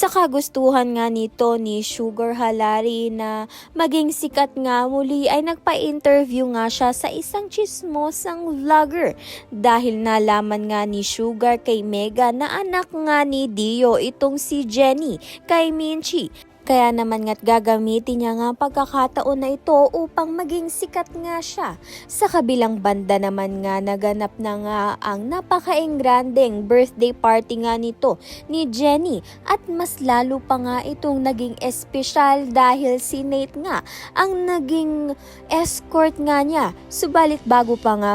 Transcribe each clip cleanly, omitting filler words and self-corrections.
Sa kagustuhan nga nito ni Sugar Halari na maging sikat nga muli ay nagpa-interview nga siya sa isang chismosang vlogger dahil nalaman nga ni Sugar kay Mega na anak nga ni Dio itong si Jenny kay Minchi. Kaya naman nga't gagamitin niya nga ang pagkakataon na ito upang maging sikat nga siya. Sa kabilang banda naman nga naganap na nga ang napaka-engrandeng birthday party nga nito ni Jenny at mas lalo pa nga itong naging espesyal dahil si Nate nga ang naging escort nga niya. Subalit bago pa nga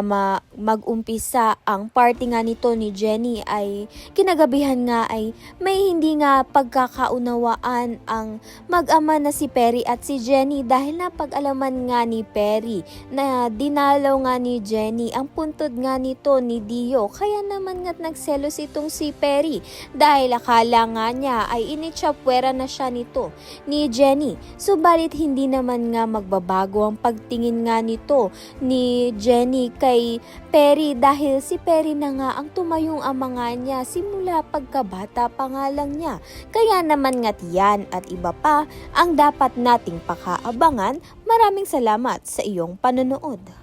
mag-umpisa ang party nga nito ni Jenny ay kinagabihan nga ay may hindi nga pagkakaunawaan ang mag-ama na si Perry at si Jenny dahil napag-alaman nga ni Perry na dinalaw nga ni Jenny ang puntod nga nito ni Dio. Kaya naman nga't nagselos itong si Perry dahil akala nga niya ay initsapwera na siya nito ni Jenny. Subalit hindi naman nga magbabago ang pagtingin nga nito ni Jenny kay Perry dahil si Perry na nga ang tumayong ama nga niya simula pagkabata pa nga lang niya. Kaya naman nga't yan at iba pa ang dapat nating pakaabangan. Maraming salamat sa iyong panonood.